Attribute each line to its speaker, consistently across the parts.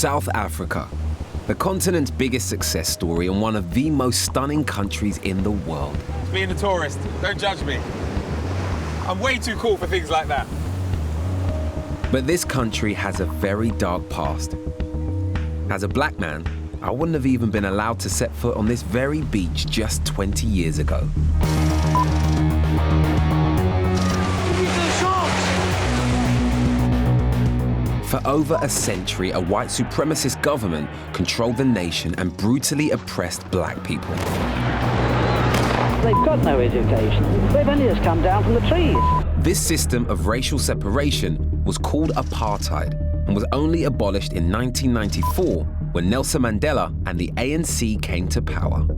Speaker 1: South Africa, the continent's biggest success story and one of the most stunning countries in the world.
Speaker 2: Being a tourist, don't judge me. I'm way too cool for things like that.
Speaker 1: But this country has a very dark past. As a black man, I wouldn't have even been allowed to set foot on this very beach just 20 years ago. For over a century, a white supremacist government controlled the nation and brutally oppressed black people.
Speaker 3: They've got no education. They've only just come down from the trees.
Speaker 1: This system of racial separation was called apartheid and was only abolished in 1994 when Nelson Mandela and the ANC came to power.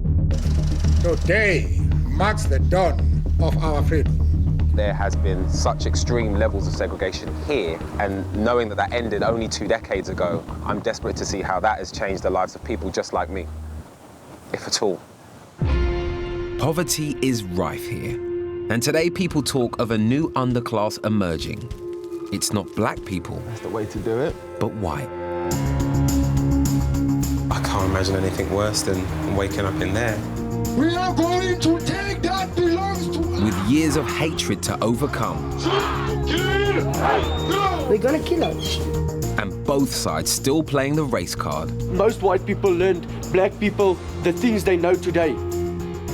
Speaker 4: Today marks the dawn of our freedom.
Speaker 2: There has been such extreme levels of segregation here, and knowing that that ended only 2 decades ago, I'm desperate to see how that has changed the lives of people just like me, if at all.
Speaker 1: Poverty is rife here, and today people talk of a new underclass emerging. It's not black people.
Speaker 2: That's the way to do it.
Speaker 1: But white.
Speaker 2: I can't imagine anything worse than waking up in there.
Speaker 4: We are going to take that belongs to us.
Speaker 1: With years of hatred to overcome.
Speaker 3: They're gonna kill us.
Speaker 1: And both sides still playing the race card.
Speaker 5: Most white people learned black people the things they know today.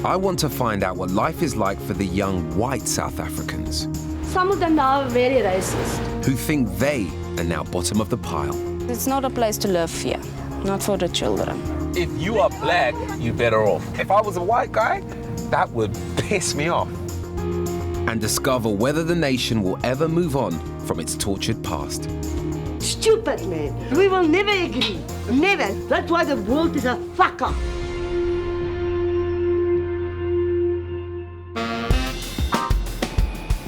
Speaker 1: I want to find out what life is like for the young white South Africans.
Speaker 6: Some of them now are very racist.
Speaker 1: Who think they are now bottom of the pile.
Speaker 6: It's not a place to live here, not for the children.
Speaker 2: If you are black, you're better off. If I was a white guy, that would piss me off.
Speaker 1: And discover whether the nation will ever move on from its tortured past.
Speaker 3: Stupid, man. We will never agree. Never. That's why the world is a fuck-up.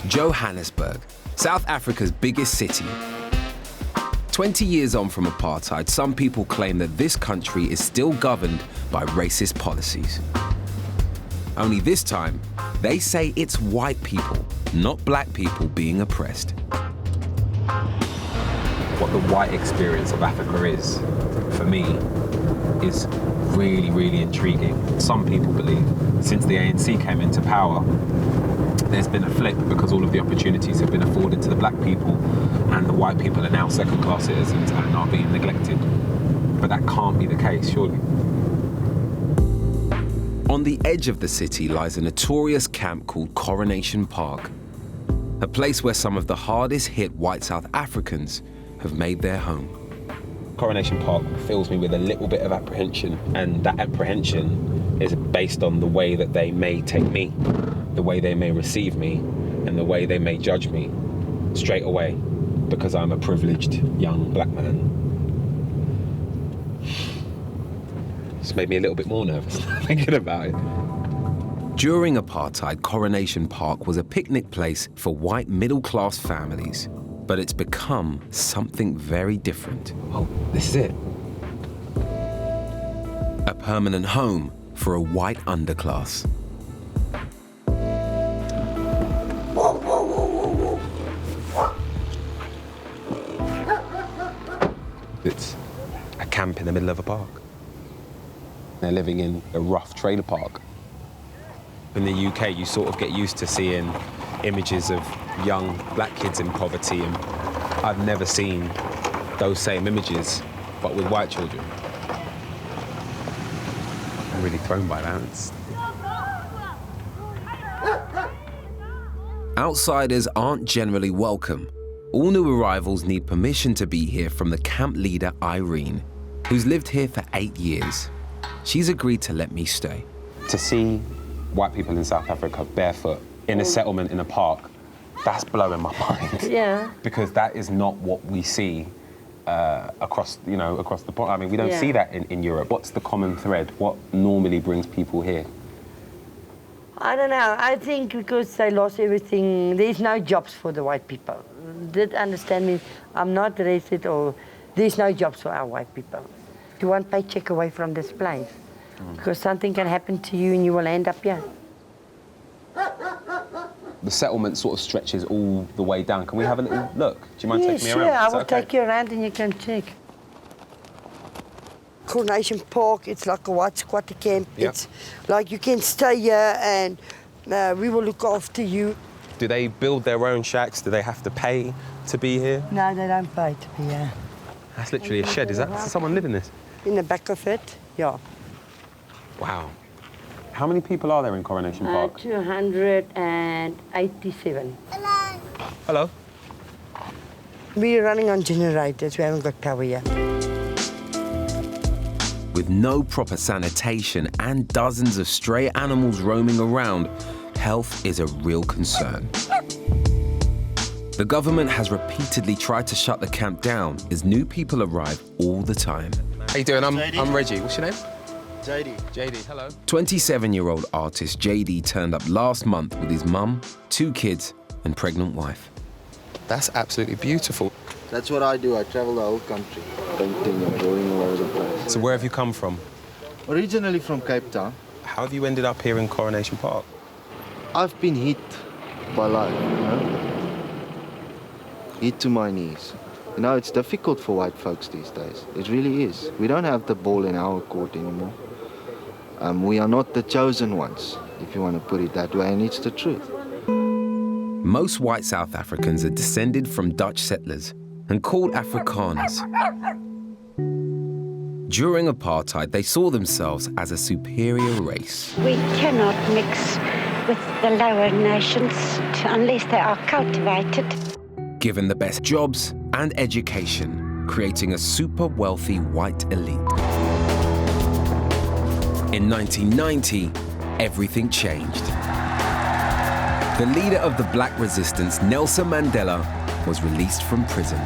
Speaker 1: Johannesburg, South Africa's biggest city. 20 years on from apartheid, some people claim that this country is still governed by racist policies. Only this time, they say it's white people, not black people, being oppressed.
Speaker 2: What the white experience of Africa is, for me, is really, really intriguing. Some people believe since the ANC came into power, there's been a flip because all of the opportunities have been afforded to the black people and the white people are now second-class citizens and are being neglected. But that can't be the case, surely.
Speaker 1: On the edge of the city lies a notorious camp called Coronation Park, a place where some of the hardest hit white South Africans have made their home.
Speaker 2: Coronation Park fills me with a little bit of apprehension, and that apprehension is based on the way that they may take me, the way they may receive me, and the way they may judge me straight away because I'm a privileged young black man. It's made me a little bit more nervous thinking about it.
Speaker 1: During apartheid, Coronation Park was a picnic place for white middle-class families, but it's become something very different.
Speaker 2: Oh, this is it.
Speaker 1: A permanent home for a white underclass.
Speaker 2: It's a camp in the middle of a park. They're living in a rough trailer park. In the UK, you sort of get used to seeing images of young black kids in poverty, and I've never seen those same images, but with white children. I'm really thrown by that.
Speaker 1: Outsiders aren't generally welcome. All new arrivals need permission to be here from the camp leader, Irene, who's lived here for 8 years. She's agreed to let me stay.
Speaker 2: To see white people in South Africa barefoot in a settlement in a park, that's blowing my mind.
Speaker 3: Yeah.
Speaker 2: Because that is not what we see across the pond. I mean, we don't see that in Europe. What's the common thread? What normally brings people here?
Speaker 3: I don't know. I think because they lost everything, there's no jobs for the white people. Did understand me? I'm not racist, or there's no jobs for our white people. You want paycheck away from this place because something can happen to you and you will end up here.
Speaker 2: The settlement sort of stretches all the way down. Can we have a little look? Do you mind taking me around?
Speaker 3: Yeah, I will
Speaker 2: okay?
Speaker 3: take you around and you can check. Coronation Park. It's like a white squatter camp.
Speaker 7: Yep.
Speaker 3: It's like you can stay here and we will look after you.
Speaker 7: Do they build their own shacks? Do they have to pay to be here?
Speaker 3: No, they don't pay to be here.
Speaker 7: That's literally a shed. Is that someone live in this?
Speaker 3: In the back of it, yeah.
Speaker 7: Wow. How many people are there in Coronation Park?
Speaker 3: 287.
Speaker 7: Hello.
Speaker 3: We're running on generators. We haven't got power yet.
Speaker 1: With no proper sanitation and dozens of stray animals roaming around, health is a real concern. The government has repeatedly tried to shut the camp down as new people arrive all the time.
Speaker 7: How you doing? I'm Reggie. What's your name?
Speaker 8: JD.
Speaker 7: JD, hello.
Speaker 1: 27-year-old artist JD turned up last month with his mum, 2 kids and pregnant wife.
Speaker 7: That's absolutely beautiful.
Speaker 8: That's what I do. I travel the whole country, painting and drawing all over the place.
Speaker 7: So where have you come from?
Speaker 8: Originally from Cape Town.
Speaker 7: How have you ended up here in Coronation Park?
Speaker 8: I've been hit by life, you know? Hit to my knees. You know, it's difficult for white folks these days. It really is. We don't have the ball in our court anymore. We are not the chosen ones, if you want to put it that way, and it's the truth.
Speaker 1: Most white South Africans are descended from Dutch settlers and called Afrikaners. During apartheid, they saw themselves as a superior race.
Speaker 9: We cannot mix with the lower nations unless they are cultivated.
Speaker 1: Given the best jobs and education, creating a super wealthy white elite. In 1990, everything changed. The leader of the black resistance, Nelson Mandela, was released from prison.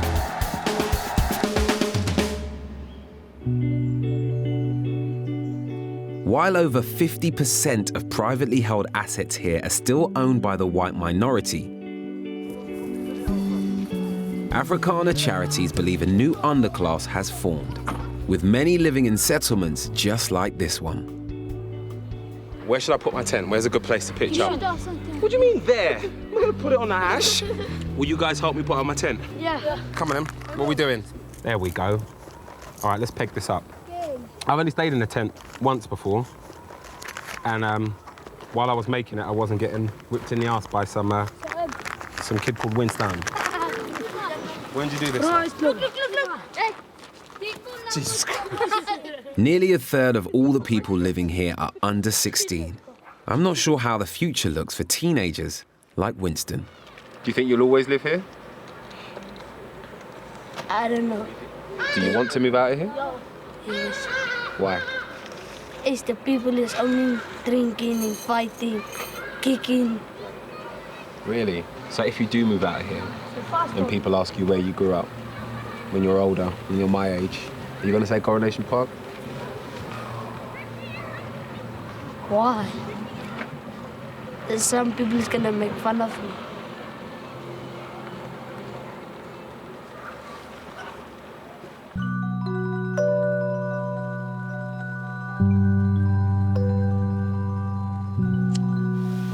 Speaker 1: While over 50% of privately held assets here are still owned by the white minority, Afrikaner charities believe a new underclass has formed, with many living in settlements just like this one.
Speaker 7: Where should I put my tent? Where's a good place to pitch up? What do you mean there? I'm gonna put it on the ash. Will you guys help me put up my tent?
Speaker 6: Yeah.
Speaker 7: Come on then. What are we doing? There we go. All right, let's peg this up. I've only stayed in a tent once before, and while I was making it, I wasn't getting whipped in the ass by some kid called Winston. When did you do this?
Speaker 6: Look. Hey.
Speaker 7: Jesus Christ.
Speaker 1: Nearly a third of all the people living here are under 16. I'm not sure how the future looks for teenagers like Winston.
Speaker 7: Do you think you'll always live here?
Speaker 6: I don't know.
Speaker 7: Do you want to move out of here?
Speaker 6: Yes.
Speaker 7: Why?
Speaker 6: It's the people is only drinking and fighting, kicking.
Speaker 2: Really? So if you do move out of here and people ask you where you grew up when you're older, when you're my age, are you going to say Coronation Park?
Speaker 6: Why? Some people is gonna make fun of me.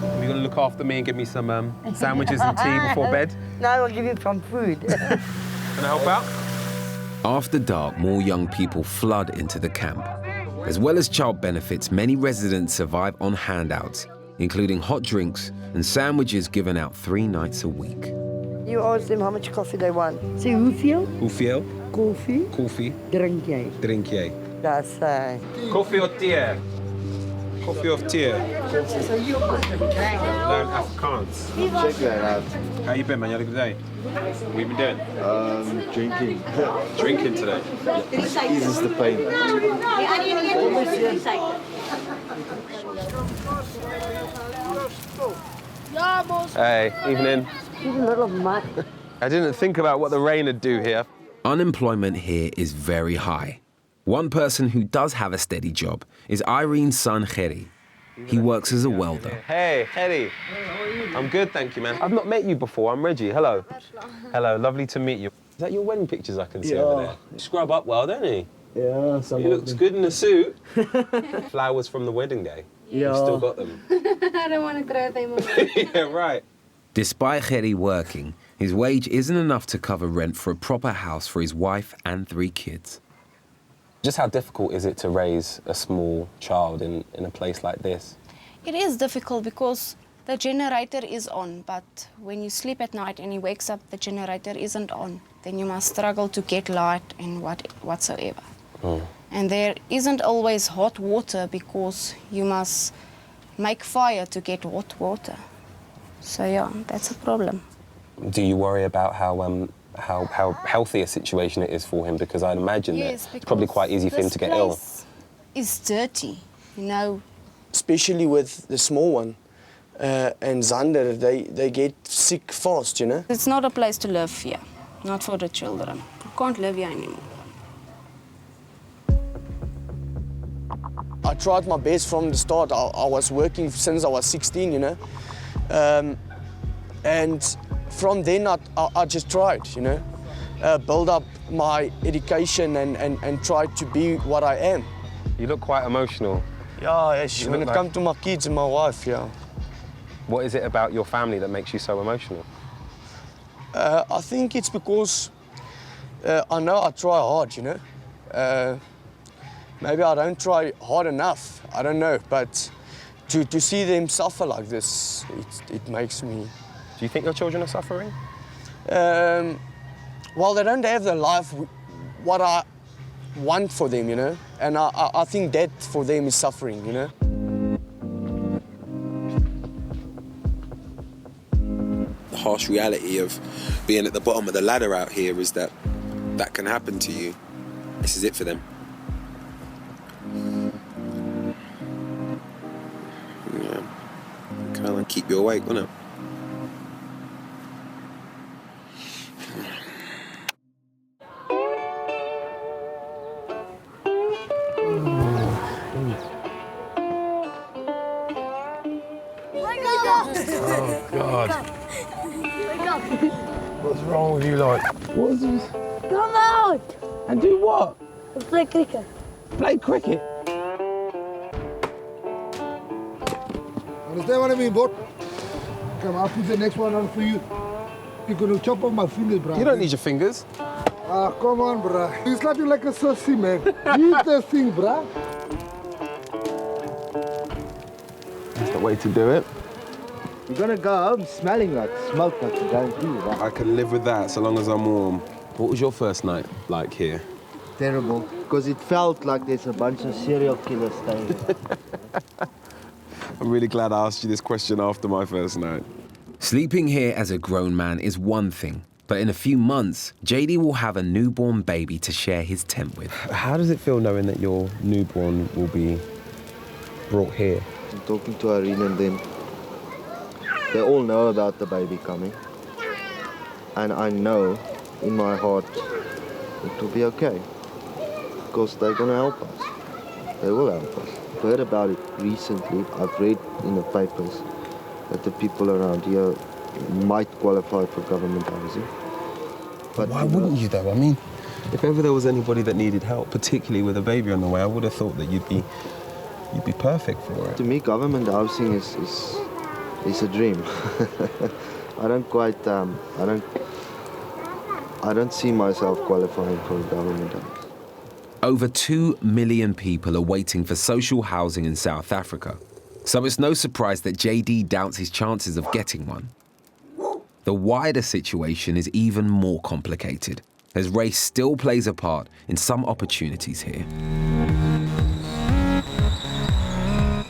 Speaker 7: Are you gonna look after me and give me some sandwiches and tea before bed?
Speaker 3: No, I'll give you some food.
Speaker 7: Can I help out?
Speaker 1: After dark, more young people flood into the camp. As well as child benefits, many residents survive on handouts, including hot drinks and sandwiches given out 3 nights a week.
Speaker 3: You ask them how much coffee they want. Say, hoeveel?
Speaker 7: Hoeveel?
Speaker 3: Koffie
Speaker 7: Koffie.
Speaker 3: drink jy?
Speaker 7: Drink jij?
Speaker 3: That's
Speaker 7: Koffie of thee? Koffie of thee? Learn Afrikaans.
Speaker 8: Check that out.
Speaker 7: How you been, man? You had a good day? What you been doing?
Speaker 8: Drinking.
Speaker 7: Drinking today.
Speaker 8: Eases the pain.
Speaker 7: Hey, evening.
Speaker 3: even a little mud.
Speaker 7: I didn't think about what the rain would do here.
Speaker 1: Unemployment here is very high. One person who does have a steady job is Irene's son, Gerry. He works as a welder.
Speaker 7: Hey, Eddie. I'm good, thank you, man. I've not met you before. I'm Reggie. Hello. Hello, lovely to meet you. Is that your wedding pictures I can see over there? You scrub up well, don't he?
Speaker 8: Yeah,
Speaker 7: He looks good in a suit. Flowers from the wedding day.
Speaker 8: Yeah.
Speaker 7: You still got them?
Speaker 6: I don't want to cry anymore.
Speaker 7: Yeah, right.
Speaker 1: Despite Gerry working, his wage isn't enough to cover rent for a proper house for his wife and 3 kids.
Speaker 7: Just how difficult is it to raise a small child in a place like this?
Speaker 10: It is difficult because the generator is on, but when you sleep at night and he wakes up, the generator isn't on. Then you must struggle to get light and whatsoever. Mm. And there isn't always hot water because you must make fire to get hot water. So yeah, that's a problem.
Speaker 7: Do you worry about how healthy a situation it is for him? Because I'd imagine that it's probably quite easy for him to get ill.
Speaker 10: It's dirty, you know.
Speaker 5: Especially with the small one and Zander, they get sick fast, you know.
Speaker 10: It's not a place to live here, not for the children. You can't live here anymore.
Speaker 5: I tried my best from the start. I was working since I was 16, you know. And from then I just tried, you know. Build up my education and try to be what I am.
Speaker 7: You look quite emotional.
Speaker 5: Yeah, when it comes to my kids and my wife, yeah.
Speaker 7: What is it about your family that makes you so emotional?
Speaker 5: I think it's because I know I try hard, you know. Maybe I don't try hard enough, I don't know, but to see them suffer like this, it makes me...
Speaker 7: Do you think your children are suffering?
Speaker 5: Well, they don't have the life what I want for them, you know, and I think that for them is suffering, you know.
Speaker 11: The harsh reality of being at the bottom of the ladder out here is that can happen to you. This is it for them. Yeah, kind of keep you awake, wouldn't it?
Speaker 12: Oh, God. Wake up. What's wrong with you, like? What is this?
Speaker 6: Come out!
Speaker 12: And do what?
Speaker 6: Play cricket.
Speaker 12: Play cricket?
Speaker 4: Understand what I mean, bot? Come, I'll put the next one on for you. You're gonna chop off my fingers, bro.
Speaker 7: You don't need your fingers.
Speaker 4: Ah, come on, bro. You slap you like a sussy, man. Eat this thing, bro.
Speaker 7: That's the way to do it.
Speaker 8: You're gonna go home smelling like smoke like you're going through, right?
Speaker 7: I can live with that so long as I'm warm. What was your first night like here?
Speaker 8: Terrible, because it felt like there's a bunch of serial killers staying.
Speaker 7: I'm really glad I asked you this question after my first night.
Speaker 1: Sleeping here as a grown man is one thing, but in a few months, JD will have a newborn baby to share his tent with.
Speaker 7: How does it feel knowing that your newborn will be brought here?
Speaker 8: I'm talking to Irene and them. They all know about the baby coming. And I know in my heart it will be okay. Because they're going to help us. They will help us. I've heard about it recently. I've read in the papers that the people around here might qualify for government housing.
Speaker 7: But why wouldn't you though? I mean, if ever there was anybody that needed help, particularly with a baby on the way, I would have thought that you'd be perfect for it.
Speaker 8: To me, government housing is a dream. I don't see myself qualifying for a government house.
Speaker 1: Over 2 million people are waiting for social housing in South Africa. So it's no surprise that JD doubts his chances of getting one. The wider situation is even more complicated, as race still plays a part in some opportunities here.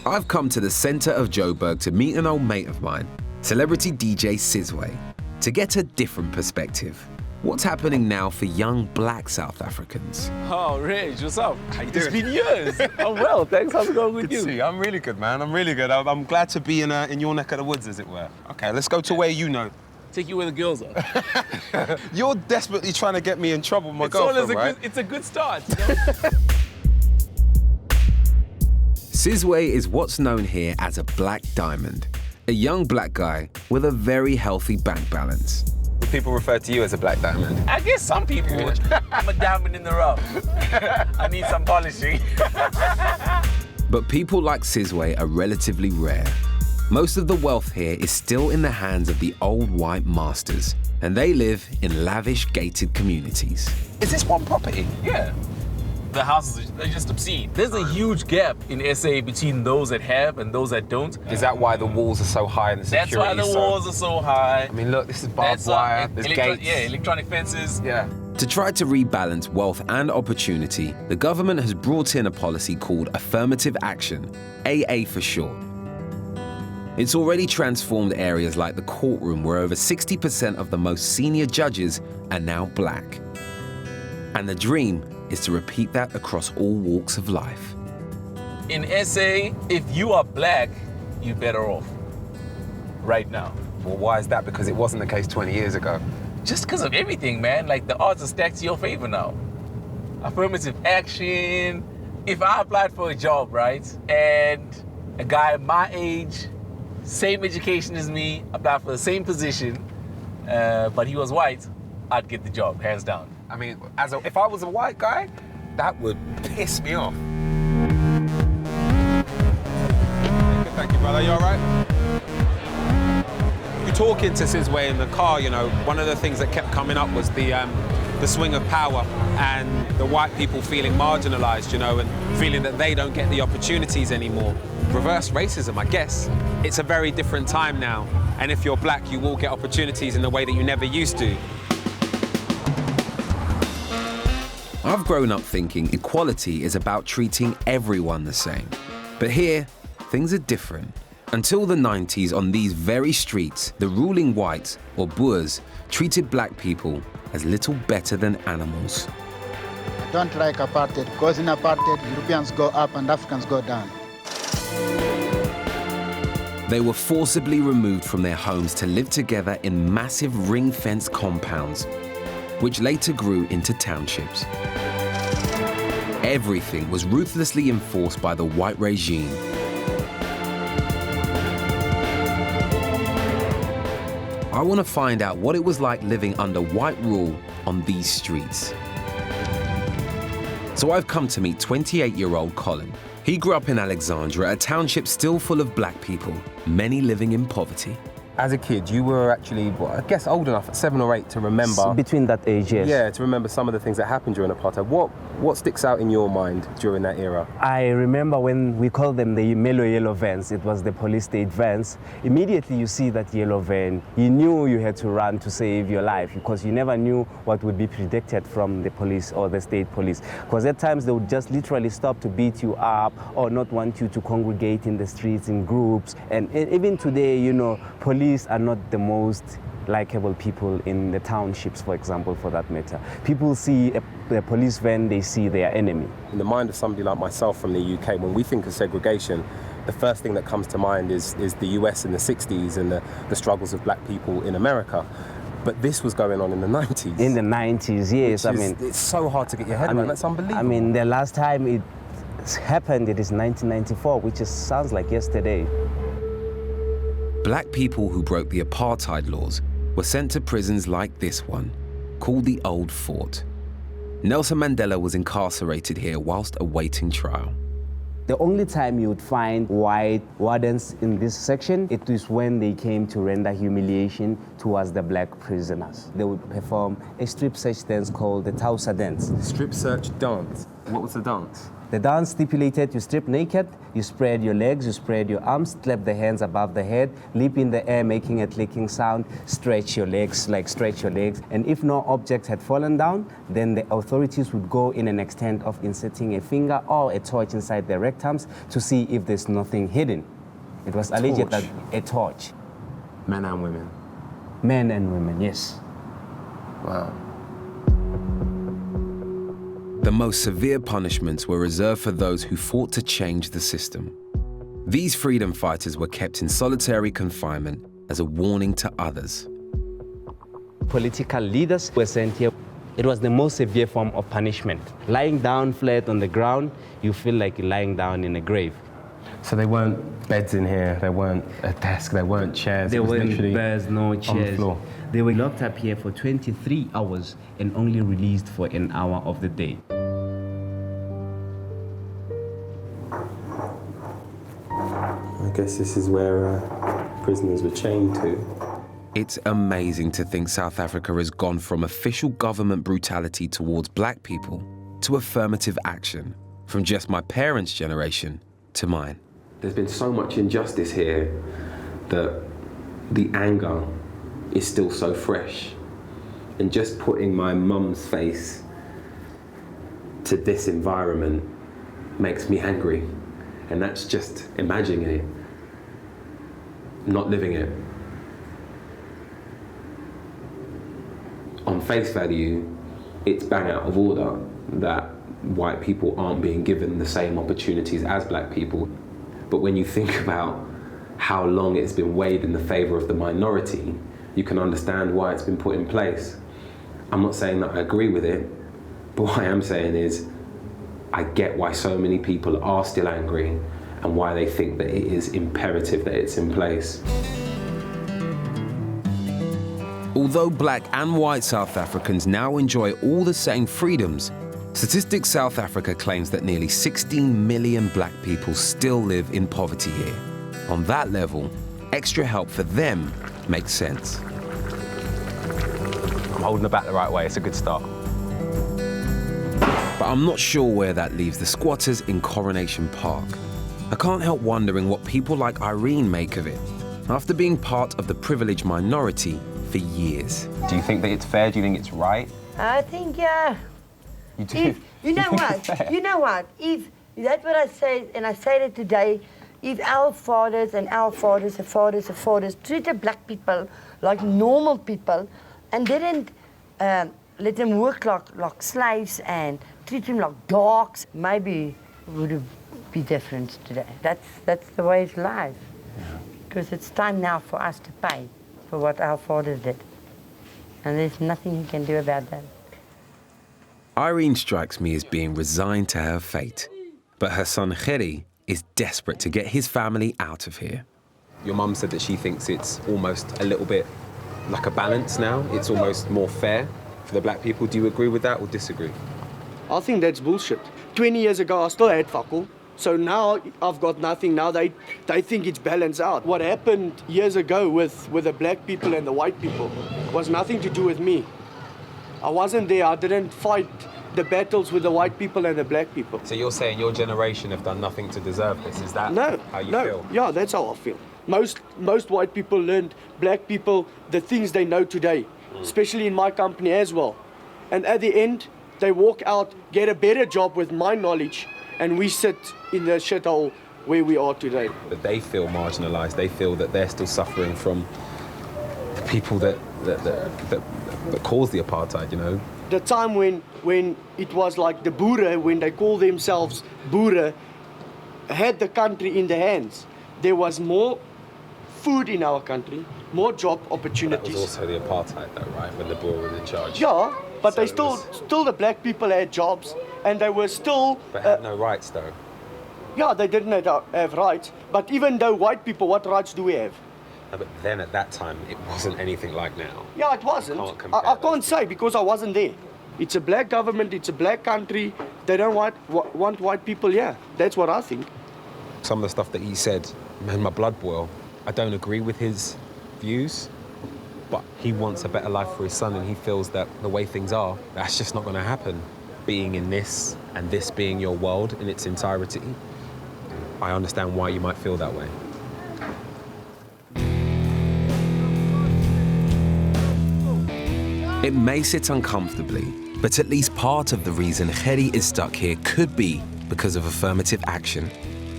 Speaker 1: I've come to the centre of Joburg to meet an old mate of mine, celebrity DJ Sizwe, to get a different perspective. What's happening now for young black South Africans?
Speaker 13: Oh, Reg, what's up?
Speaker 7: How you doing?
Speaker 13: It's been years. I'm well, thanks. How's it going with you?
Speaker 7: Good to see you. I'm really good, man. I'm really good. I'm glad to be in your neck of the woods, as it were. Okay, let's go to where you know.
Speaker 13: Take you where the girls are.
Speaker 7: You're desperately trying to get me in trouble with my girlfriend, right?
Speaker 13: It's a good start, you know?
Speaker 1: Sizwe is what's known here as a black diamond, a young black guy with a very healthy bank balance.
Speaker 7: People refer to you as a black diamond.
Speaker 13: I guess some people would. I'm a diamond in the rough. I need some polishing.
Speaker 1: But people like Sizwe are relatively rare. Most of the wealth here is still in the hands of the old white masters, and they live in lavish gated communities.
Speaker 7: Is this one property?
Speaker 13: Yeah. the houses are just obscene. There's a huge gap in SA between those that have and those that don't.
Speaker 7: Is that why the walls are so high and the security?
Speaker 13: That's why the walls are so high.
Speaker 7: I mean, look, this is barbed wire, there's gates.
Speaker 13: Yeah, electronic fences.
Speaker 7: Yeah.
Speaker 1: To try to rebalance wealth and opportunity, the government has brought in a policy called affirmative action, AA for short. It's already transformed areas like the courtroom, where over 60% of the most senior judges are now black. And the dream is to repeat that across all walks of life.
Speaker 13: In SA, if you are black, you're better off right now.
Speaker 7: Well, why is that? Because it wasn't the case 20 years ago.
Speaker 13: Just because of everything, man. Like, the odds are stacked to your favor now. Affirmative action. If I applied for a job, right, and a guy my age, same education as me, applied for the same position, but he was white, I'd get the job, hands down.
Speaker 7: I mean, if I was a white guy, that would piss me off. Thank you, brother. You all right? You're talking to Sizwe in the car, you know, one of the things that kept coming up was the swing of power and the white people feeling marginalized, you know, and feeling that they don't get the opportunities anymore. Reverse racism, I guess. It's a very different time now. And if you're black, you will get opportunities in the way that you never used to.
Speaker 1: I've grown up thinking equality is about treating everyone the same. But here, things are different. Until the 90s, on these very streets, the ruling whites, or Boers, treated black people as little better than animals.
Speaker 14: I don't like apartheid, because in apartheid, Europeans go up and Africans go down.
Speaker 1: They were forcibly removed from their homes to live together in massive ring-fenced compounds, which later grew into townships. Everything was ruthlessly enforced by the white regime. I want to find out what it was like living under white rule on these streets. So I've come to meet 28-year-old Colin. He grew up in Alexandra, a township still full of black people, many living in poverty.
Speaker 7: As a kid, you were actually, well, I guess, old enough at 7 or 8 to remember.
Speaker 15: Between that age, yes.
Speaker 7: Yeah, to remember some of the things that happened during apartheid. What sticks out in your mind during that era?
Speaker 15: I remember when we called them the yellow vans. It was the police state vans. Immediately you see that yellow van, you knew you had to run to save your life, because you never knew what would be predicted from the police or the state police. Because at times they would just literally stop to beat you up or not want you to congregate in the streets in groups. And even today, you know, police are not the most likable people in the townships, for example, for that matter. People see a police van, they see their enemy.
Speaker 7: In the mind of somebody like myself from the UK, when we think of segregation, the first thing that comes to mind is the US in the 60s and the struggles of black people in America. But this was going on in the 90s.
Speaker 15: In the 90s, yes. I mean,
Speaker 7: it's so hard to get your head around. That's unbelievable.
Speaker 15: I mean, the last time it happened, it is 1994, which sounds like yesterday.
Speaker 1: Black people who broke the apartheid laws were sent to prisons like this one, called the Old Fort. Nelson Mandela was incarcerated here whilst awaiting trial.
Speaker 15: The only time you would find white wardens in this section, it is when they came to render humiliation towards the black prisoners. They would perform a strip search dance called the Tausa dance.
Speaker 7: Strip search dance? What was the dance?
Speaker 15: The dance stipulated you strip naked, you spread your legs, you spread your arms, clap the hands above the head, leap in the air making a clicking sound, stretch your legs, and if no object had fallen down, then the authorities would go in an extent of inserting a finger or a torch inside their rectums to see if there's nothing hidden. It was alleged that a torch.
Speaker 7: Men and women?
Speaker 15: Men and women, yes.
Speaker 7: Wow.
Speaker 1: The most severe punishments were reserved for those who fought to change the system. These freedom fighters were kept in solitary confinement as a warning to others.
Speaker 15: Political leaders were sent here. It was the most severe form of punishment. Lying down flat on the ground, you feel like you're lying down in a grave.
Speaker 7: So there weren't beds in here, there weren't a desk, there weren't chairs.
Speaker 15: There weren't beds, no chairs.
Speaker 7: On the floor.
Speaker 15: They were locked up here for 23 hours and only released for an hour of the day.
Speaker 7: I guess this is where prisoners were chained to.
Speaker 1: It's amazing to think South Africa has gone from official government brutality towards black people to affirmative action, from just my parents' generation to mine.
Speaker 7: There's been so much injustice here that the anger is still so fresh. And just putting my mum's face to this environment makes me angry. And that's just imagining it, not living it. On face value, it's bang out of order that white people aren't being given the same opportunities as black people. But when you think about how long it's been weighed in the favor of the minority, you can understand why it's been put in place. I'm not saying that I agree with it, but what I am saying is I get why so many people are still angry and why they think that it is imperative that it's in place.
Speaker 1: Although black and white South Africans now enjoy all the same freedoms, Statistics South Africa claims that nearly 16 million black people still live in poverty here. On that level, extra help for them makes sense.
Speaker 7: I'm holding the bat the right way, it's a good start.
Speaker 1: But I'm not sure where that leaves the squatters in Coronation Park. I can't help wondering what people like Irene make of it, after being part of the privileged minority for years.
Speaker 7: Do you think that it's fair? Do you think it's right?
Speaker 3: I think, yeah.
Speaker 7: You do?
Speaker 3: You know what? You know what? If that's what I say, and I say it today, if our fathers and our fathers and fathers and fathers treated black people like normal people and didn't let them work like slaves and treat them like dogs, maybe it would be different today. That's the way it's life. Because it's time now for us to pay for what our fathers did. And there's nothing you can do about that.
Speaker 1: Irene strikes me as being resigned to her fate, but her son Reggie is desperate to get his family out of here.
Speaker 7: Your mum said that she thinks it's almost a little bit like a balance now. It's almost more fair for the black people. Do you agree with that or disagree?
Speaker 5: I think that's bullshit. 20 years ago, I still had fuck all. So now I've got nothing. Now they think it's balanced out. What happened years ago with the black people and the white people was nothing to do with me. I wasn't there. I didn't fight the battles with the white people and the black people.
Speaker 7: So you're saying your generation have done nothing to deserve this? Is that how you feel?
Speaker 5: Yeah, that's how I feel. Most white people learned black people the things they know today, especially in my company as well. And at the end, they walk out, get a better job with my knowledge, and we sit in the shithole where we are today.
Speaker 7: But they feel marginalised. They feel that they're still suffering from the people that caused the apartheid, you know?
Speaker 5: The time when it was like the Boere, when they call themselves Boere, had the country in their hands. There was more food in our country, more job opportunities.
Speaker 7: That was also the apartheid though, right? When the Boer were in charge.
Speaker 5: Yeah, but so they still the black people had jobs and they were still...
Speaker 7: But had no rights though.
Speaker 5: Yeah, they didn't have rights. But even though white people, what rights do we have?
Speaker 7: No, but then at that time, it wasn't anything like now.
Speaker 5: Yeah, it wasn't. I can't say because I wasn't there. It's a black government, it's a black country. They don't want white people here. That's what I think.
Speaker 7: Some of the stuff that he said made my blood boil. I don't agree with his views, but he wants a better life for his son and he feels that the way things are, that's just not going to happen. Being in this and this being your world in its entirety, I understand why you might feel that way.
Speaker 1: It may sit uncomfortably, but at least part of the reason Reggie is stuck here could be because of affirmative action.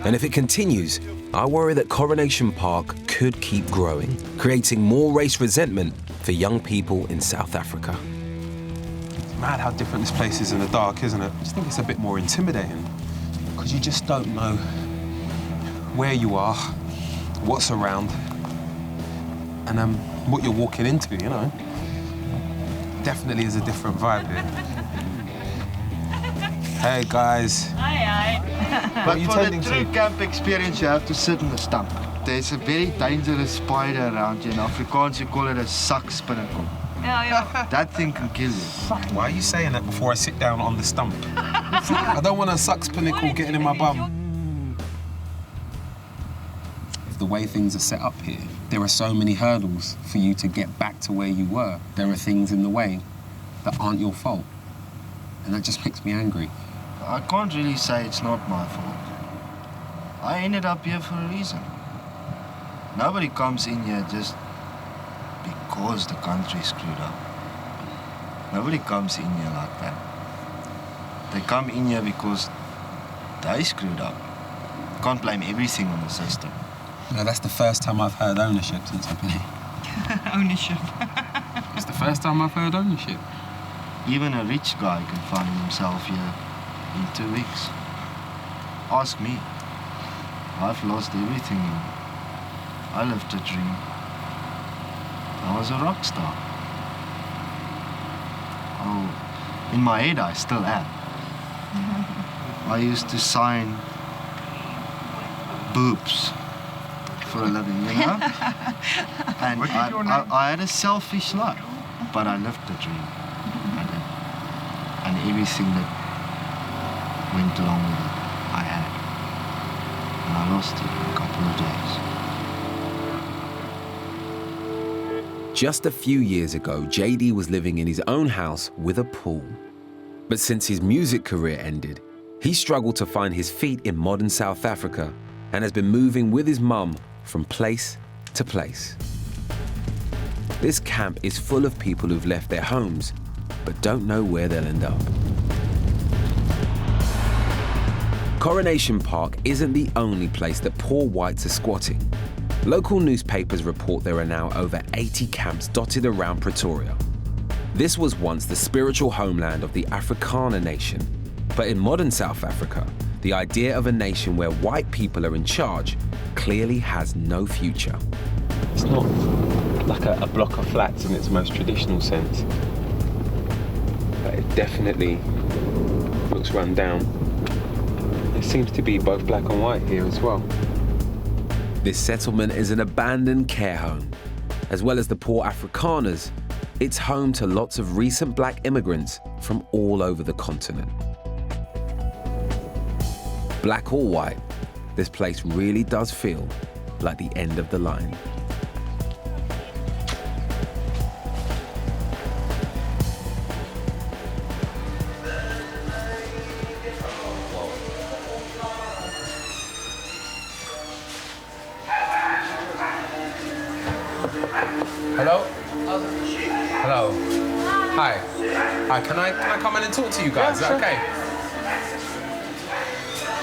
Speaker 1: And if it continues, I worry that Coronation Park could keep growing, creating more race resentment for young people in South Africa.
Speaker 7: It's mad how different this place is in the dark, isn't it? I just think it's a bit more intimidating, because you just don't know where you are, what's around, and what you're walking into, you know? Definitely is a different vibe here. Hey guys.
Speaker 16: Hi. But for the true camp experience, you have to sit in the stump. There's a very dangerous spider around you. In Afrikaans, you call it a sakspinnacle.
Speaker 17: Yeah.
Speaker 16: That thing can kill you.
Speaker 7: Why are you saying that before I sit down on the stump? I don't want a sakspinnacle getting in my bum. If the way things are set up here, there are so many hurdles for you to get back to where you were. There are things in the way that aren't your fault. And that just makes me angry.
Speaker 16: I can't really say it's not my fault. I ended up here for a reason. Nobody comes in here just because the country's screwed up. Nobody comes in here like that. They come in here because they screwed up. Can't blame everything on the system.
Speaker 7: No, that's the first time I've heard ownership since I've been here.
Speaker 17: Ownership.
Speaker 7: It's the first time I've heard ownership.
Speaker 16: Even a rich guy can find himself here in 2 weeks. Ask me. I've lost everything here. I lived a dream. I was a rock star. Oh, in my head I still am. I used to sign boobs for a living, you know? And I had a selfish life, but I lived the dream. And everything that went along with it, I had. And I lost it in a couple of days.
Speaker 1: Just a few years ago, JD was living in his own house with a pool. But since his music career ended, he struggled to find his feet in modern South Africa and has been moving with his mum from place to place. This camp is full of people who've left their homes but don't know where they'll end up. Coronation Park isn't the only place that poor whites are squatting. Local newspapers report there are now over 80 camps dotted around Pretoria. This was once the spiritual homeland of the Afrikaner nation. But in modern South Africa, the idea of a nation where white people are in charge clearly has no future.
Speaker 7: It's not like a block of flats in its most traditional sense. But it definitely looks run down. It seems to be both black and white here as well.
Speaker 1: This settlement is an abandoned care home. As well as the poor Afrikaners, it's home to lots of recent black immigrants from all over the continent. Black or white, this place really does feel like the end of the line.
Speaker 7: Hello? Hello. Hi. Hi, can I come in and talk to you guys? Is that okay?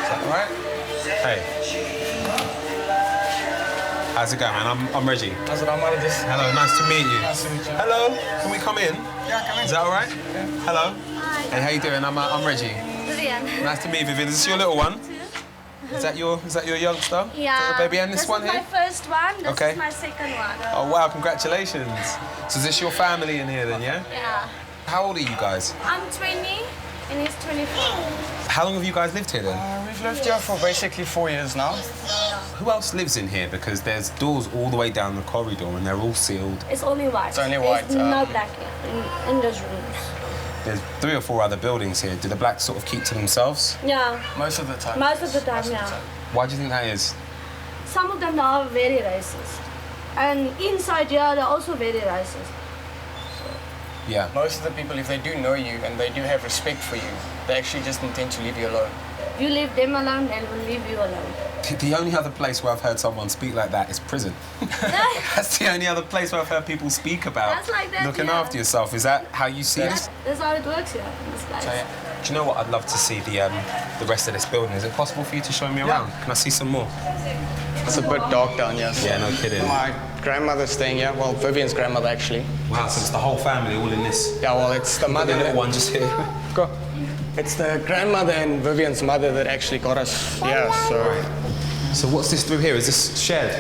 Speaker 7: Is that all right? Hey. How's it going, man? I'm Reggie.
Speaker 17: How's it, I'm just...
Speaker 7: Hello, nice to meet you.
Speaker 17: Nice to meet you.
Speaker 7: Hello, can we come in?
Speaker 17: Yeah, come in.
Speaker 7: Is that all right?
Speaker 17: Yeah.
Speaker 7: Hello.
Speaker 6: Hi.
Speaker 7: Hey, how you doing? I'm Reggie.
Speaker 6: Vivian.
Speaker 7: Nice to meet you, Vivian. Is this your little one? Is that your youngster?
Speaker 6: Yeah.
Speaker 7: Is that your baby? And this one
Speaker 6: is
Speaker 7: here?
Speaker 6: my first one. This
Speaker 7: Okay.
Speaker 6: is my second one.
Speaker 7: Oh, wow, congratulations. So is this your family in here then, yeah?
Speaker 6: Yeah.
Speaker 7: How old are you guys?
Speaker 6: I'm 20 and he's 24.
Speaker 7: How long have you guys lived here then?
Speaker 17: We've lived here for basically 4 years now.
Speaker 7: Who else lives in here? Because there's doors all the way down the corridor and they're all sealed.
Speaker 6: It's only white.
Speaker 17: It's only white.
Speaker 6: There's no black in those rooms.
Speaker 7: There's 3 or 4 other buildings here. Do the blacks sort of keep to themselves?
Speaker 6: Yeah.
Speaker 17: Most of the time.
Speaker 6: Most of the time, yeah.
Speaker 7: Why do you think that is?
Speaker 6: Some of them are very racist. And inside here, they're also very racist.
Speaker 7: Yeah.
Speaker 17: Most of the people, if they do know you and they do have respect for you, they actually just intend to leave you alone.
Speaker 6: You leave them alone, they will leave you alone.
Speaker 7: The only other place where I've heard someone speak like that is prison. That's the only other place where I've heard people speak about
Speaker 6: That's like that,
Speaker 7: looking
Speaker 6: yeah.
Speaker 7: after yourself. Is that how you see this?
Speaker 6: That's how it works here in this place.
Speaker 7: So, yeah. Do you know what? I'd love to see the rest of this building. Is it possible for you to show me around? Can I see some more?
Speaker 17: It's a bit dark down here. So
Speaker 7: Yeah, no kidding.
Speaker 17: my grandmother's staying here. Well, Vivian's grandmother, actually.
Speaker 7: Wow, so it's the whole family all in this.
Speaker 17: Yeah, well, it's the mother.
Speaker 7: The little one just here.
Speaker 17: Go. It's the grandmother and Vivian's mother that actually got us here, so...
Speaker 7: So what's this through here? Is this shared?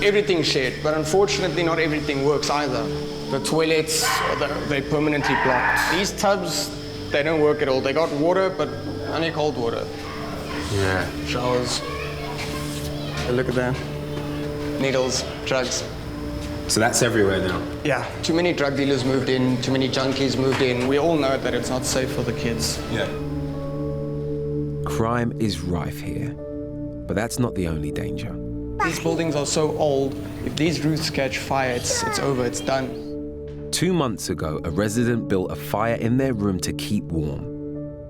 Speaker 17: Everything's shared, but unfortunately not everything works either. The toilets, they're permanently blocked. These tubs, they don't work at all. They got water, but only cold water.
Speaker 7: Yeah.
Speaker 17: Showers. Hey, look at that. Needles, drugs.
Speaker 7: So that's everywhere now?
Speaker 17: Yeah. Too many drug dealers moved in, too many junkies moved in. We all know that it's not safe for the kids.
Speaker 7: Yeah.
Speaker 1: Crime is rife here, but that's not the only danger.
Speaker 17: These buildings are so old, if these roofs catch fire, it's over, it's done.
Speaker 1: 2 months ago, a resident built a fire in their room to keep warm.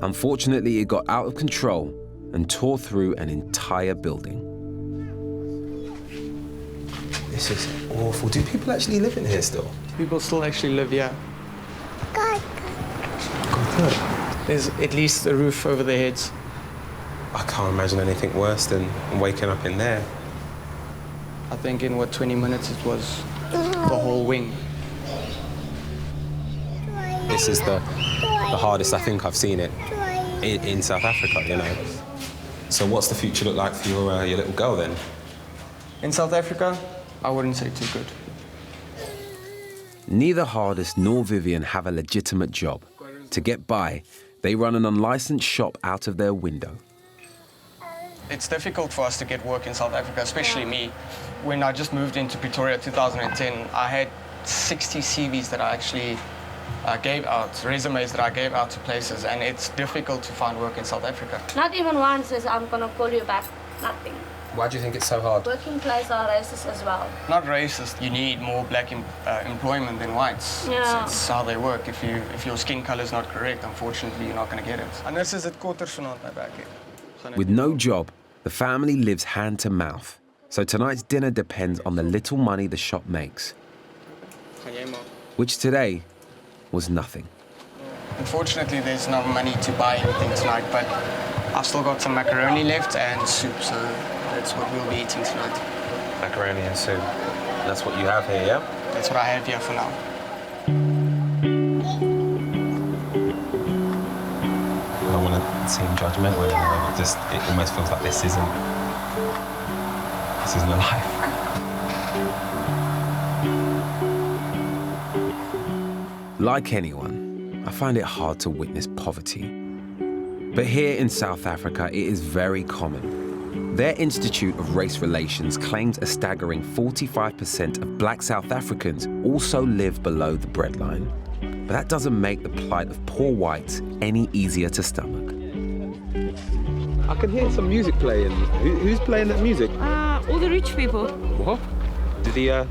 Speaker 1: Unfortunately, it got out of control and tore through an entire building.
Speaker 7: This is awful. Do people actually live in here still?
Speaker 17: People still actually live here.
Speaker 7: God, look.
Speaker 17: There's at least a roof over their heads.
Speaker 7: I can't imagine anything worse than waking up in there.
Speaker 17: I think in, 20 minutes it was the whole wing.
Speaker 7: This is the hardest I think I've seen it in South Africa, you know. So what's the future look like for your little girl then?
Speaker 17: In South Africa, I wouldn't say too good.
Speaker 1: Neither Hardest nor Vivian have a legitimate job. To get by, they run an unlicensed shop out of their window.
Speaker 17: It's difficult for us to get work in South Africa, especially me. When I just moved into Pretoria 2010, I had 60 CVs that I actually gave out, resumes that I gave out to places, and it's difficult to find work in South Africa.
Speaker 6: Not even one says, I'm gonna call you back. Nothing.
Speaker 7: Why do you think it's so hard?
Speaker 6: Working places are racist as well.
Speaker 17: Not racist. You need more black employment than whites.
Speaker 6: Yeah.
Speaker 17: It's how they work. If your skin color is not correct, unfortunately, you're not going to get it. And this is at quarter vanaand my back here.
Speaker 1: With no job, the family lives hand to mouth. So tonight's dinner depends on the little money the shop makes, which today was nothing.
Speaker 17: Unfortunately, there's no money to buy anything tonight, but I've still got some macaroni left and soup, so that's what we'll be eating tonight.
Speaker 7: Macaroni and soup. That's what you have here, yeah?
Speaker 17: That's what I have here for now.
Speaker 7: I don't want to seem judgmental, you know, it almost feels like this isn't life.
Speaker 1: Like anyone, I find it hard to witness poverty. But here in South Africa, it is very common. Their Institute of Race Relations claims a staggering 45% of black South Africans also live below the breadline. But that doesn't make the plight of poor whites any easier to stomach.
Speaker 7: I can hear some music playing. Who's playing that music?
Speaker 18: All the rich people.
Speaker 7: What? Do the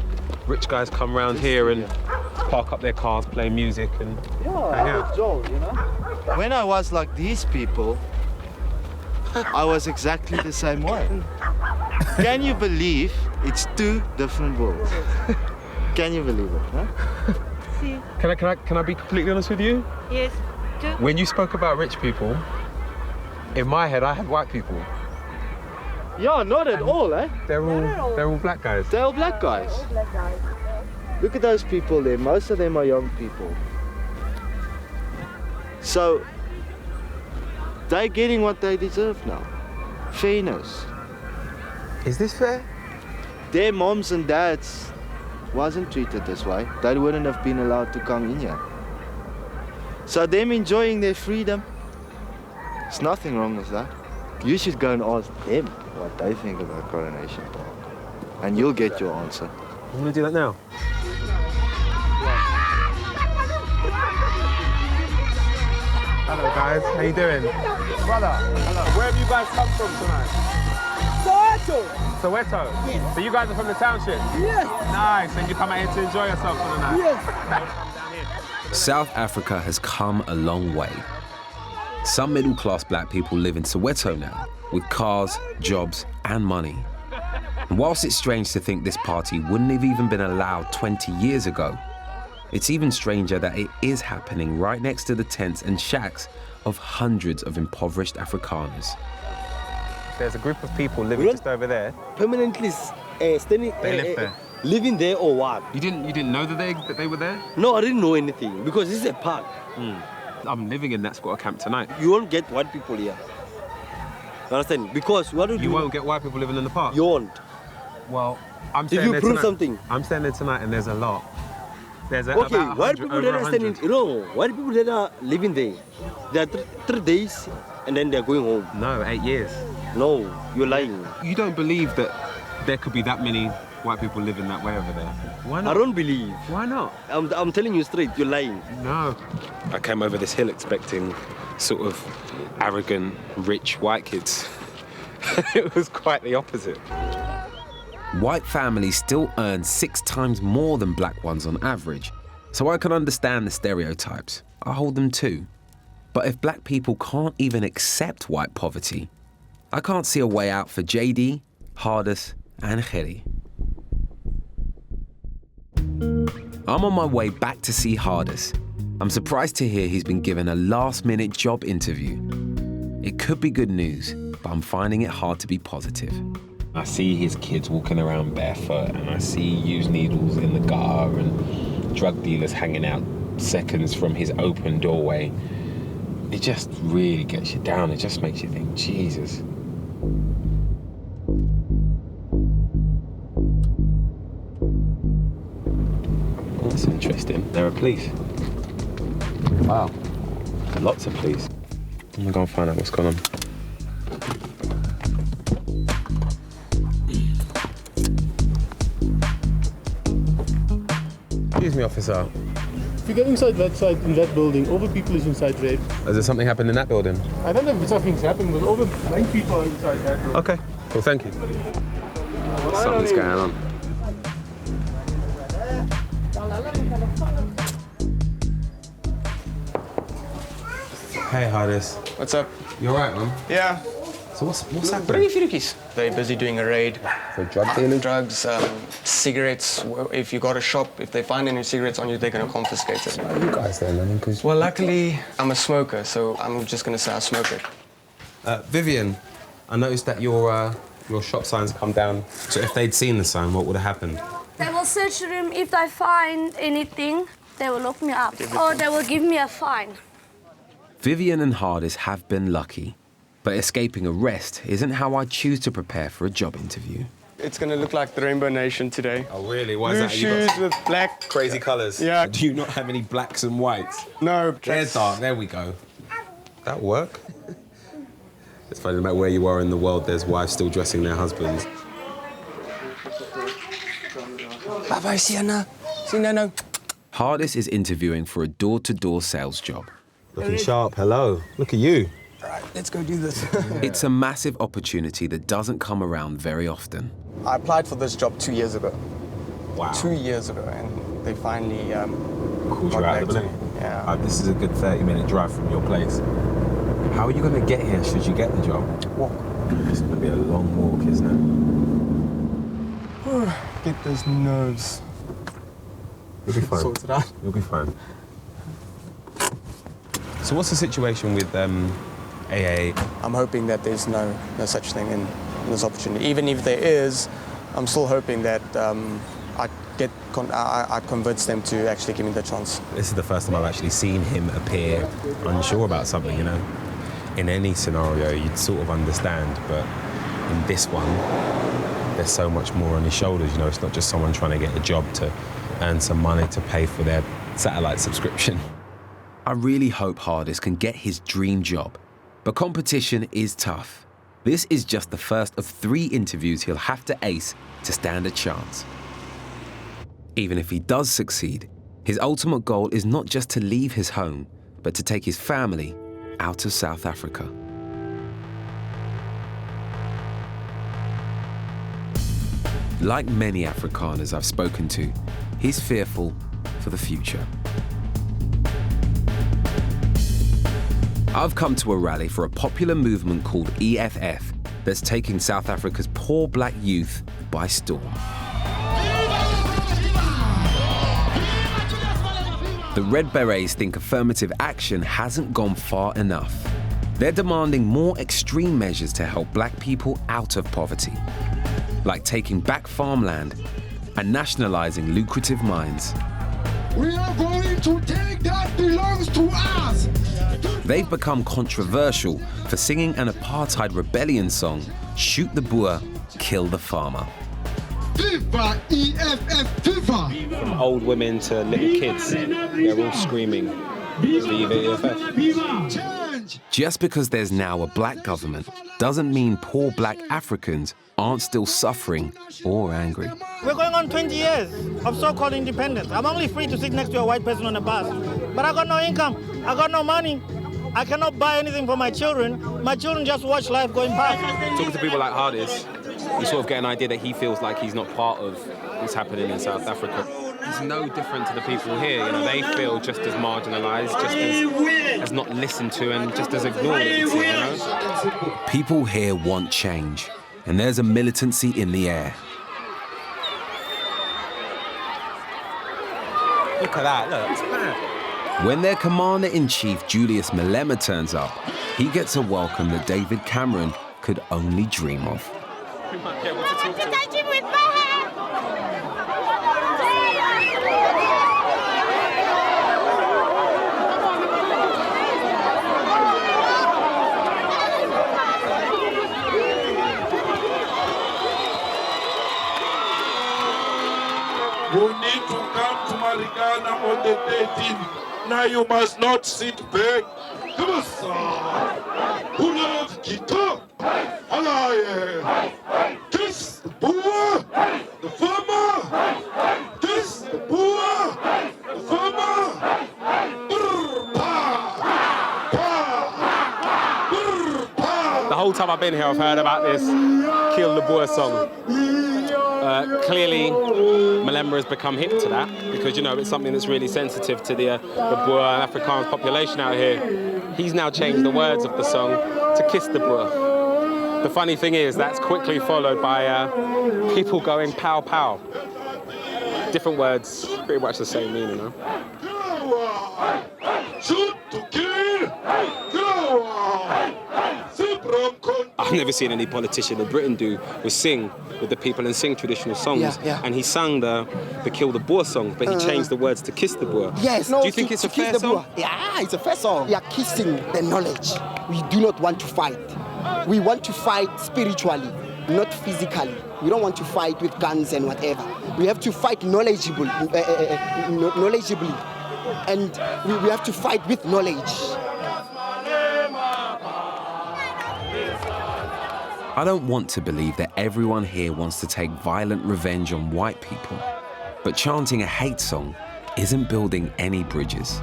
Speaker 7: rich guys come around here and park up their cars, play music and hang out?
Speaker 8: Joe, you know? When I was like these people, I was exactly the same way. Can you believe it's two different worlds? Can you believe it, huh?
Speaker 18: See.
Speaker 7: Can I be completely honest with you?
Speaker 18: Yes.
Speaker 7: When you spoke about rich people, in my head I had white people.
Speaker 8: Yeah, not at all, eh?
Speaker 7: They're all black guys.
Speaker 8: They're all black guys.
Speaker 18: All black guys.
Speaker 8: Look at those people there. Most of them are young people. So, they're getting what they deserve now. Fairness.
Speaker 7: Is this fair?
Speaker 8: Their moms and dads wasn't treated this way. They wouldn't have been allowed to come in here. So them enjoying their freedom, there's nothing wrong with that. You should go and ask them what they think about Coronation Park. And you'll get your answer.
Speaker 7: I'm gonna do that now. Hello guys, how you doing?
Speaker 19: Brother, hello.
Speaker 7: Where have you guys come from tonight?
Speaker 19: Soweto.
Speaker 7: Soweto? Yes. So you guys are from the township?
Speaker 19: Yes.
Speaker 7: Nice, and you come out here to enjoy yourself for the night?
Speaker 19: Yes.
Speaker 1: South Africa has come a long way. Some middle-class black people live in Soweto now, with cars, jobs, and money. And whilst it's strange to think this party wouldn't have even been allowed 20 years ago, it's even stranger that it is happening right next to the tents and shacks of hundreds of impoverished Afrikaners.
Speaker 7: There's a group of people living just over there.
Speaker 19: Permanently standing.
Speaker 7: They live there.
Speaker 19: Living there or what?
Speaker 7: You didn't know that they were there?
Speaker 19: No, I didn't know anything because this is a park.
Speaker 7: I'm living in that squatter camp tonight.
Speaker 19: You won't get white people here. You understand? Because what do
Speaker 7: you won't get white people living in the park?
Speaker 19: You won't.
Speaker 7: Well, I'm
Speaker 19: if
Speaker 7: staying
Speaker 19: you
Speaker 7: there
Speaker 19: prove
Speaker 7: tonight.
Speaker 19: something.
Speaker 7: I'm staying there tonight and there's a lot. There's
Speaker 19: okay,
Speaker 7: about
Speaker 19: white people that are standing, white people that are living there, they are 3 days and then they're going home.
Speaker 7: No, 8 years.
Speaker 19: No, you're lying.
Speaker 7: You don't believe that there could be that many white people living that way over there? Why not?
Speaker 19: I don't believe.
Speaker 7: Why not?
Speaker 19: I'm telling you straight, you're lying.
Speaker 7: No. I came over this hill expecting sort of arrogant, rich white kids. It was quite the opposite.
Speaker 1: White families still earn 6 times more than black ones on average, So I can understand the stereotypes. I hold them too. But if black people can't even accept white poverty, I can't see a way out for JD, Hardis and Gerry. I'm on my way back to see Hardis. I'm surprised to hear he's been given a last-minute job interview. It could be good news, but I'm finding it hard to be positive.
Speaker 2: I see his kids walking around barefoot, and I see used needles in the gutter and drug dealers hanging out seconds from his open doorway. It just really gets you down. It just makes you think, Jesus. That's interesting. There are police. Wow. Lots of police. I'm gonna go and find out what's going on.
Speaker 7: Excuse me, officer.
Speaker 20: If you go inside that side, in that building, all the people is inside there.
Speaker 7: Has there something happened in that building?
Speaker 20: I don't know if something's happened, but all the 9 people are inside that building.
Speaker 7: Okay, cool, thank you. Something's going on. Hey, Hardis.
Speaker 17: What's up?
Speaker 7: You alright, man?
Speaker 17: Yeah.
Speaker 7: So what's happening?
Speaker 17: Bring a few keys. They're busy doing a raid.
Speaker 7: For drug dealing?
Speaker 17: Drugs, cigarettes. If you got a shop, if they find any cigarettes on you, they're gonna confiscate it.
Speaker 7: Are you guys there, man?
Speaker 17: Well, luckily, I'm a smoker, so I'm just gonna say I smoke it.
Speaker 7: Vivian, I noticed that your shop signs come down. So if they'd seen the sign, what would have happened?
Speaker 6: They will search the room. If they find anything, they will lock me up. Or they will give me a fine.
Speaker 1: Vivian and Hardis have been lucky. But escaping arrest isn't how I choose to prepare for a job interview.
Speaker 17: It's gonna look like the Rainbow Nation today.
Speaker 7: Oh, really? Why is
Speaker 17: Blue
Speaker 7: that?
Speaker 17: shoes with black.
Speaker 7: Crazy colours?
Speaker 17: Yeah.
Speaker 7: Do you not have any blacks and whites?
Speaker 17: No.
Speaker 7: They're dark. There we go. That'll work. It's funny, no matter where you are in the world, there's wives still dressing their husbands.
Speaker 17: Bye-bye, Sienna. Sienna.
Speaker 1: Hardis is interviewing for a door-to-door sales job.
Speaker 7: Looking sharp. Hello. Look at you.
Speaker 17: All right, let's go do this.
Speaker 1: It's a massive opportunity that doesn't come around very often.
Speaker 17: I applied for this job 2 years ago.
Speaker 7: Wow.
Speaker 17: 2 years ago, and they finally
Speaker 2: called you out of the blue.
Speaker 17: Yeah.
Speaker 2: This is a good 30-minute drive from your place. How are you going to get here should you get the job?
Speaker 17: Walk.
Speaker 2: It's going to be a long walk, isn't it?
Speaker 17: Get those nerves.
Speaker 7: You'll be fine.
Speaker 17: Sort it out.
Speaker 7: You'll be fine. So what's the situation with AA?
Speaker 17: I'm hoping that there's no such thing in this opportunity. Even if there is, I'm still hoping that I convince them to actually give me the chance.
Speaker 7: This is the first time I've actually seen him appear unsure about something, you know. In any scenario, you'd sort of understand, but in this one, there's so much more on his shoulders, you know. It's not just someone trying to get a job to earn some money to pay for their satellite subscription.
Speaker 1: I really hope Hardis can get his dream job, but competition is tough. This is just the first of 3 interviews he'll have to ace to stand a chance. Even if he does succeed, his ultimate goal is not just to leave his home, but to take his family out of South Africa. Like many Afrikaners I've spoken to, he's fearful for the future. I've come to a rally for a popular movement called EFF that's taking South Africa's poor black youth by storm. The Red Berets think affirmative action hasn't gone far enough. They're demanding more extreme measures to help black people out of poverty, like taking back farmland and nationalizing lucrative mines.
Speaker 4: We are going to take that belongs to us.
Speaker 1: They've become controversial for singing an apartheid rebellion song, Shoot the Boer, Kill the Farmer.
Speaker 4: Viva EFF, viva!
Speaker 7: From old women to little kids, they're all screaming, Viva EFF.
Speaker 1: Just because there's now a black government doesn't mean poor black Africans aren't still suffering or angry.
Speaker 21: We're going on 20 years of so-called independence. I'm only free to sit next to a white person on a bus. But I got no income, I got no money. I cannot buy anything for my children. My children just watch life going by.
Speaker 7: Talking to people like Hardis, you sort of get an idea that he feels like he's not part of what's happening in South Africa. It's no different to the people here. You know, they feel just as marginalised, just as not listened to, and just as ignored. You know?
Speaker 1: People here want change, and there's a militancy in the air.
Speaker 7: Look at that, look, it's mad.
Speaker 1: When their Commander-in-Chief, Julius Malema, turns up, he gets a welcome that David Cameron could only dream of.
Speaker 7: We might be able to talk to him.
Speaker 9: You need to come to Marikana on the 13th. Now you must not sit back. Come on, sir. Who loves guitar? Alive. Kiss the poor, the farmer. Kiss the poor, the farmer.
Speaker 7: The whole time I've been here, I've heard about this Kill the Boer song. Clearly, Malema has become hip to that because, you know, it's something that's really sensitive to the Boer and Afrikaans population out here. He's now changed the words of the song to Kiss the Boer. The funny thing is, that's quickly followed by people going pow pow. Different words, pretty much the same meaning, huh?
Speaker 9: Shoot to kill.
Speaker 7: I've never seen any politician in Britain do was sing with the people and sing traditional songs.
Speaker 22: Yeah, yeah.
Speaker 7: And he sang the Kill the Boer song, but he changed the words to Kiss the Boer.
Speaker 22: Yes.
Speaker 7: Do you think it's a fair song?
Speaker 22: Yeah, it's a fair song. We are kissing the knowledge. We do not want to fight. We want to fight spiritually, not physically. We don't want to fight with guns and whatever. We have to fight knowledgeably. And we have to fight with knowledge.
Speaker 1: I don't want to believe that everyone here wants to take violent revenge on white people, but chanting a hate song isn't building any bridges.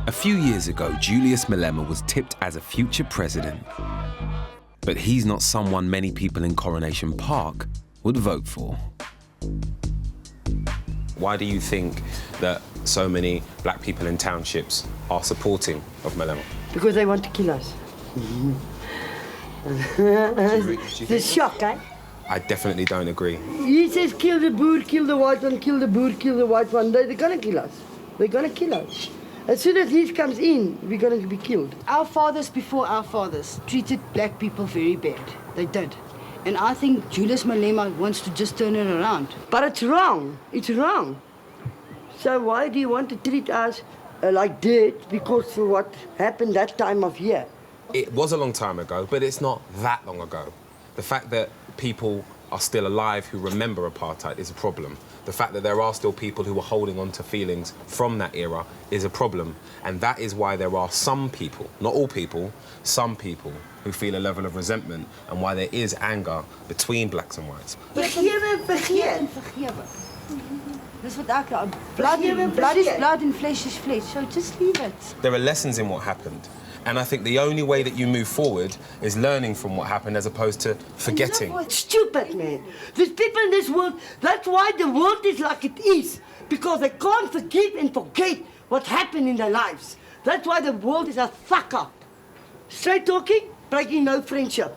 Speaker 1: A few years ago, Julius Malema was tipped as a future president, but he's not someone many people in Coronation Park would vote for.
Speaker 7: Why do you think that so many black people in townships are supporting of Malema?
Speaker 3: Because they want to kill us. The shock, eh?
Speaker 7: I definitely don't agree.
Speaker 3: He says kill the Boer, kill the white one, kill the Boer, kill the white one. They're gonna kill us. They're gonna kill us. As soon as he comes in, we're gonna be killed.
Speaker 23: Our fathers before our fathers treated black people very bad. They did. And I think Julius Malema wants to just turn it around.
Speaker 3: But it's wrong. It's wrong. So why do you want to treat us like dirt because of what happened that time of year?
Speaker 7: It was a long time ago, but it's not that long ago. The fact that people are still alive who remember apartheid is a problem. The fact that there are still people who are holding on to feelings from that era is a problem. And that is why there are some people, not all people, some people who feel a level of resentment and why there is anger between blacks and whites.
Speaker 3: Vergeven, vergeet.
Speaker 23: That's what I can. Blood is blood and flesh is flesh, so just leave it.
Speaker 7: There are lessons in what happened. And I think the only way that you move forward is learning from what happened as opposed to forgetting.
Speaker 3: It's stupid, man. There's people in this world, that's why the world is like it is. Because they can't forgive and forget what happened in their lives. That's why the world is a fuck up. Straight talking, breaking no friendship.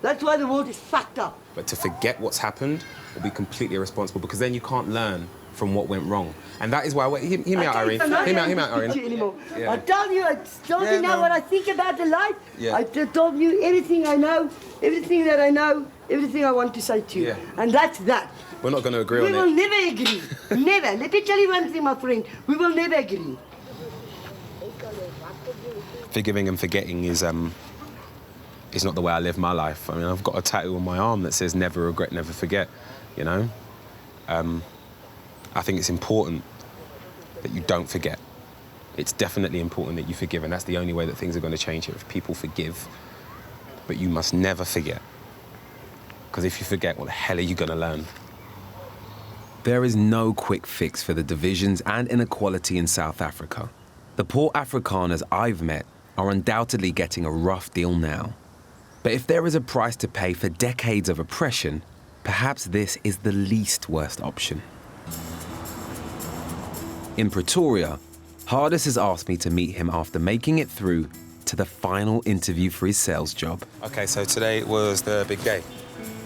Speaker 3: That's why the world is fucked up.
Speaker 7: But to forget what's happened will be completely irresponsible because then you can't learn from what went wrong. And that is why, hear me out, Irene. Hear me out, Irene.
Speaker 3: Yeah. I tell you, I told you now what I think about the life.
Speaker 7: Yeah.
Speaker 3: I told you everything I know, everything that I know, everything I want to say to you.
Speaker 7: Yeah.
Speaker 3: And that's that.
Speaker 7: We're not going to agree on it.
Speaker 3: We will never agree. Never. Let me tell you one thing, my friend. We will never agree.
Speaker 7: Forgiving and forgetting is not the way I live my life. I mean, I've got a tattoo on my arm that says never regret, never forget, you know? I think it's important that you don't forget. It's definitely important that you forgive, and that's the only way that things are going to change here, if people forgive. But you must never forget. Because if you forget, what the hell are you going to learn?
Speaker 1: There is no quick fix for the divisions and inequality in South Africa. The poor Afrikaners I've met are undoubtedly getting a rough deal now. But if there is a price to pay for decades of oppression, perhaps this is the least worst option. In Pretoria, Hardis has asked me to meet him after making it through to the final interview for his sales job.
Speaker 7: Okay, so today was the big day.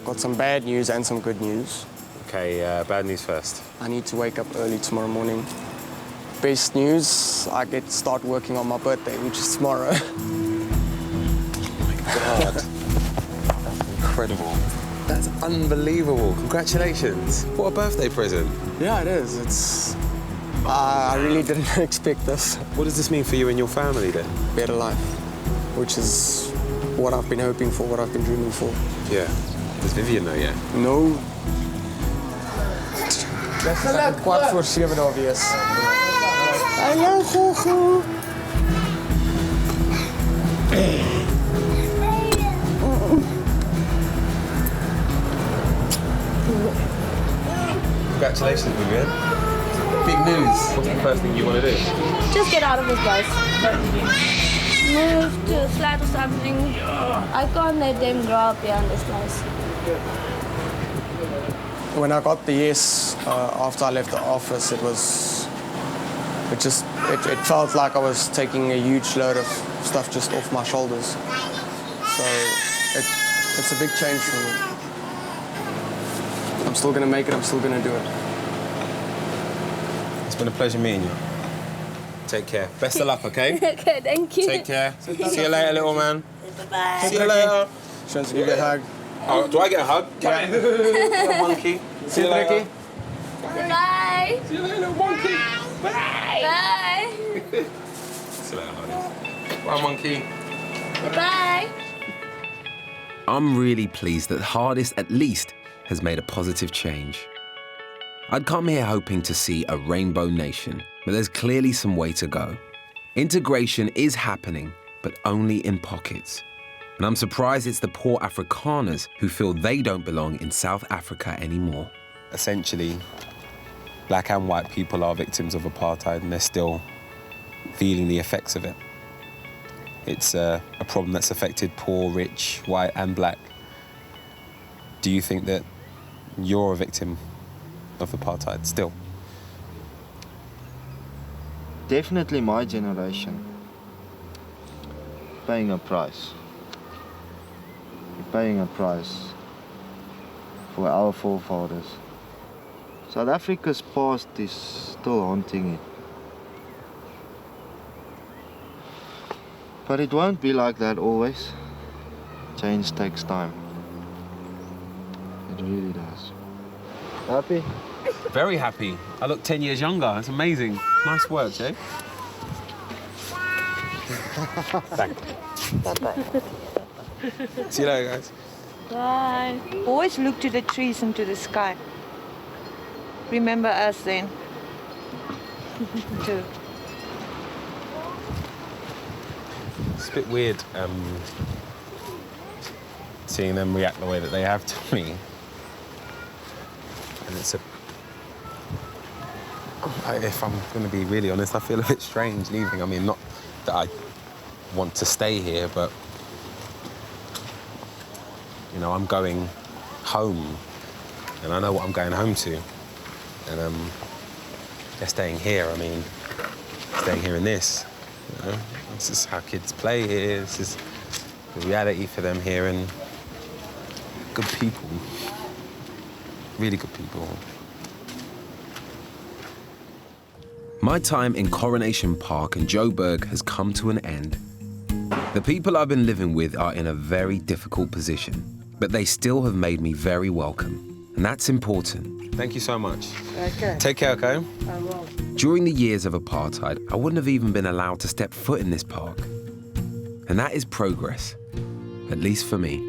Speaker 17: Got some bad news and some good news.
Speaker 7: Okay, bad news first.
Speaker 17: I need to wake up early tomorrow morning. Best news, I get to start working on my birthday, which is tomorrow.
Speaker 7: Oh my God. That's incredible. That's unbelievable. Congratulations. What a birthday present.
Speaker 17: Yeah, it is. It's... I really didn't expect this.
Speaker 7: What does this mean for you and your family then?
Speaker 17: Better life, which is what I've been hoping for, what I've been dreaming for.
Speaker 7: Yeah. Does Vivian know yet?
Speaker 17: No. Quite for 7.5 years. Hallo, Gogo.
Speaker 7: Congratulations, Vivian. Big news. What's the first thing you want to do?
Speaker 6: Just get out of this place. Move to a flat or something. I can't let them grow up here in this place.
Speaker 17: When I got the yes after I left the office, it felt like I was taking a huge load of stuff just off my shoulders. So it's a big change for me. I'm still gonna make it, I'm still gonna do it.
Speaker 7: It's been a pleasure meeting you. Take care. Best of luck, okay?
Speaker 6: Okay, thank you.
Speaker 7: Take care. See you later, little man.
Speaker 6: Bye-bye.
Speaker 7: See you later.
Speaker 17: She wants to give you a hug.
Speaker 7: Oh, do I get a hug?
Speaker 17: Yeah.
Speaker 7: Little monkey. See you later.
Speaker 6: Bye.
Speaker 7: See you later, little monkey.
Speaker 6: Bye.
Speaker 7: See you later, honey. Bye, monkey.
Speaker 6: Bye.
Speaker 1: I'm really pleased that Hardis at least has made a positive change. I'd come here hoping to see a rainbow nation, but there's clearly some way to go. Integration is happening, but only in pockets. And I'm surprised it's the poor Afrikaners who feel they don't belong in South Africa anymore.
Speaker 7: Essentially, black and white people are victims of apartheid and they're still feeling the effects of it. It's a problem that's affected poor, rich, white and black. Do you think that you're a victim of apartheid still?
Speaker 8: Definitely my generation paying a price. We're paying a price for our forefathers. South Africa's past is still haunting it. But it won't be like that always. Change takes time. It really does. Happy?
Speaker 7: Very happy. I look 10 years younger. It's amazing. Nice work, Jay. Thank you.
Speaker 18: Bye-bye.
Speaker 7: See you later, guys.
Speaker 18: Bye. Always look to the trees and to the sky. Remember us then. Too.
Speaker 7: It's a bit weird seeing them react the way that they have to me. And it's if I'm going to be really honest, I feel a bit strange leaving. I mean, not that I want to stay here, but, you know, I'm going home, and I know what I'm going home to. And they're staying here. I mean, staying here in this. You know, this is how kids play here. This is the reality for them here, and good people, really good people.
Speaker 1: My time in Coronation Park and Joburg has come to an end. The people I've been living with are in a very difficult position, but they still have made me very welcome, and that's important.
Speaker 7: Thank you so much.
Speaker 3: Okay.
Speaker 7: Take care, okay?
Speaker 3: I will.
Speaker 1: During the years of apartheid, I wouldn't have even been allowed to step foot in this park. And that is progress, at least for me.